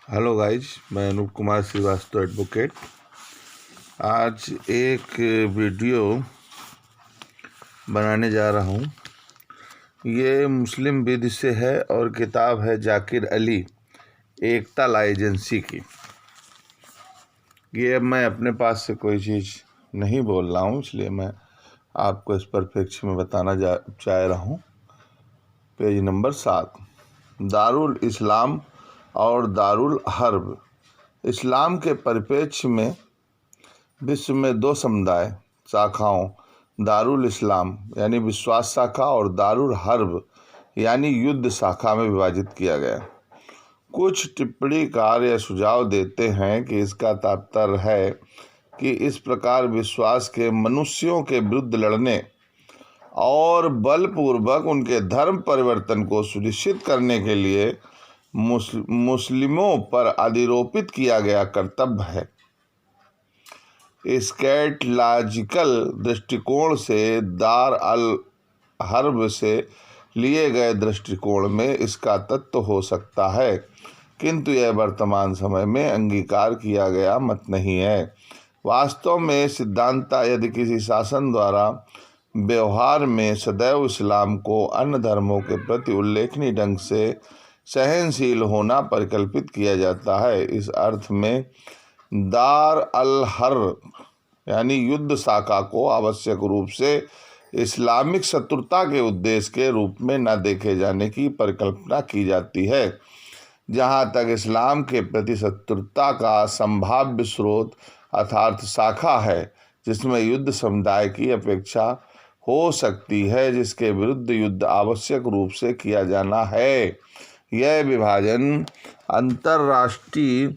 Hello guys, मैं Anoop Kumar Srivastava advocate. आज एक वीडियो बनाने जा रहा हूँ। ये मुस्लिम विद से है और किताब है जाकिर अली एकता ला एजेंसी की। ये मैं अपने पास से कोई चीज़ नहीं बोल रहा हूँ, इसलिए मैं आपको इस परिप्रेक्ष्य में बताना चाह रहा हूँ। पेज नंबर 7, दारुल इस्लाम और दारुल हर्ब। इस्लाम के परिप्रेक्ष्य में विश्व में दो समुदाय शाखाओं दारुल इस्लाम यानी विश्वास शाखा और दारुल हर्ब यानी युद्ध शाखा में विभाजित किया गया। कुछ टिप्पणीकार यह सुझाव देते हैं कि इसका तात्पर्य है कि इस प्रकार विश्वास के मनुष्यों के विरुद्ध लड़ने और बलपूर्वक उनके धर्म परिवर्तन को सुनिश्चित करने के लिए मुस्लिमों पर अधिरोपित किया गया कर्तव्य है। स्कैटोलॉजिकल दृष्टिकोण से दार अल हर्ब से लिए गए दृष्टिकोण में इसका तत्व हो सकता है, किंतु यह वर्तमान समय में अंगीकार किया गया मत नहीं है। वास्तव में सिद्धांततः यदि किसी शासन द्वारा व्यवहार में सदैव इस्लाम को अन्य धर्मों के प्रति उल्लेखनीय ढंग से सहनशील होना परिकल्पित किया जाता है, इस अर्थ में दार अल हर्ब यानी युद्ध शाखा को आवश्यक रूप से इस्लामिक शत्रुता के उद्देश्य के रूप में न देखे जाने की परिकल्पना की जाती है। जहाँ तक इस्लाम के प्रति शत्रुता का संभाव्य स्रोत अर्थात शाखा है जिसमें युद्ध समुदाय की अपेक्षा हो सकती है, जिसके विरुद्ध युद्ध आवश्यक रूप से किया जाना है, यह विभाजन अंतर्राष्ट्रीय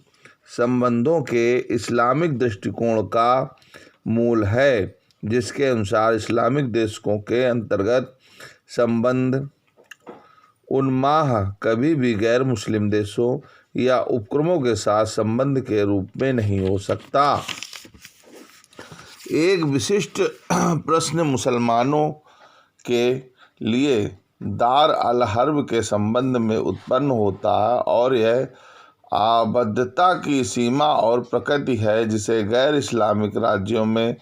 संबंधों के इस्लामिक दृष्टिकोण का मूल है, जिसके अनुसार इस्लामिक देशों के अंतर्गत संबंध उन्माह कभी भी गैर मुस्लिम देशों या उपक्रमों के साथ संबंध के रूप में नहीं हो सकता। एक विशिष्ट प्रश्न मुसलमानों के लिए दार अल हर्ब के संबंध में उत्पन्न होता है और यह आबद्धता की सीमा और प्रकृति है जिसे गैर इस्लामिक राज्यों में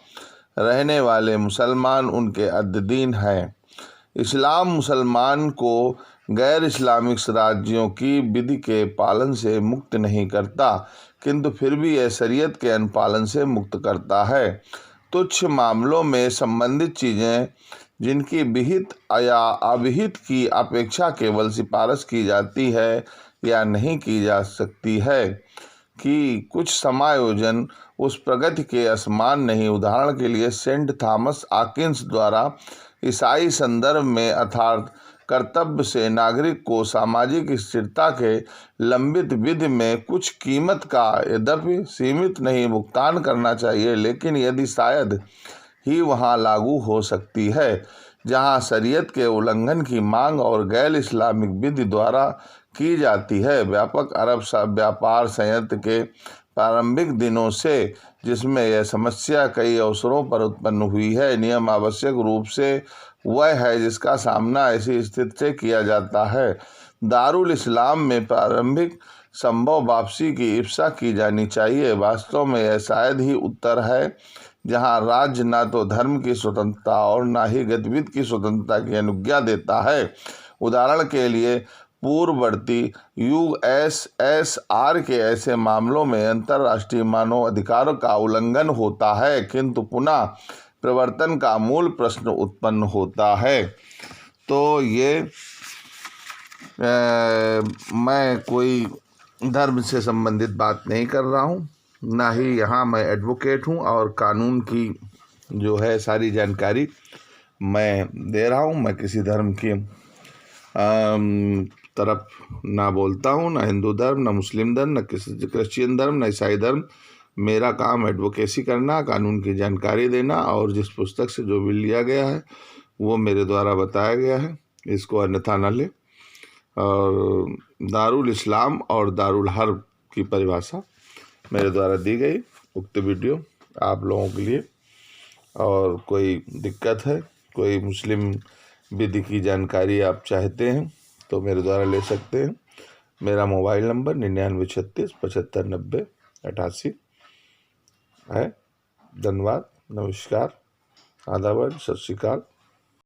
रहने वाले मुसलमान उनके अधीन हैं। इस्लाम मुसलमान को गैर इस्लामिक राज्यों की विधि के पालन से मुक्त नहीं करता, किंतु फिर भी यह शरीयत के अनुपालन से मुक्त करता है। तुच्छ मामलों में संबंधित चीज़ें जिनकी विहित या अविहित की अपेक्षा केवल सिफारिश की जाती है या नहीं की जा सकती है कि कुछ समायोजन उस प्रगति के असमान नहीं। उदाहरण के लिए सेंट थॉमस आकिंस द्वारा ईसाई संदर्भ में अर्थात कर्तव्य से नागरिक को सामाजिक स्थिरता के लंबित विधि में कुछ कीमत का यद्यपि सीमित नहीं भुगतान करना चाहिए, लेकिन यदि शायद ही वहाँ लागू हो सकती है जहाँ शरीयत के उल्लंघन की मांग और गैर इस्लामिक विधि द्वारा की जाती है। व्यापक अरब व्यापार संयंत्र के प्रारंभिक दिनों से जिसमें यह समस्या कई अवसरों पर उत्पन्न हुई है, नियम आवश्यक रूप से वह है जिसका सामना ऐसी स्थिति से किया जाता है। दारुल इस्लाम में प्रारंभिक संभव वापसी की इप्सा की जानी चाहिए। वास्तव में यह शायद ही उत्तर है जहां राज्य न तो धर्म की स्वतंत्रता और न ही गतिविधि की स्वतंत्रता की अनुज्ञा देता है। उदाहरण के लिए पूर्ववर्ती युग SSR के ऐसे मामलों में अंतर्राष्ट्रीय मानव अधिकारों का उल्लंघन होता है, किंतु पुनः प्रवर्तन का मूल प्रश्न उत्पन्न होता है। तो ये मैं कोई धर्म से संबंधित बात नहीं कर रहा हूँ, ना ही यहाँ मैं एडवोकेट हूँ और कानून की जो है सारी जानकारी मैं दे रहा हूँ। मैं किसी धर्म की तरफ ना बोलता हूँ, ना हिंदू धर्म, ना मुस्लिम धर्म, ना क्रिश्चियन धर्म, ना ईसाई धर्म। मेरा काम एडवोकेसी करना, कानून की जानकारी देना और जिस पुस्तक से जो भी लिया गया है वो मेरे द्वारा बताया गया है, इसको अन्यथा न ले। और दारुल इस्लाम और दारुल हर्ब की परिभाषा मेरे द्वारा दी गई उक्त वीडियो आप लोगों के लिए। और कोई दिक्कत है, कोई मुस्लिम विधि की जानकारी आप चाहते हैं तो मेरे द्वारा ले सकते हैं। मेरा मोबाइल नंबर 9936 75 90 88 है। धन्यवाद, नमस्कार, आदाब, सत श्री अकाल।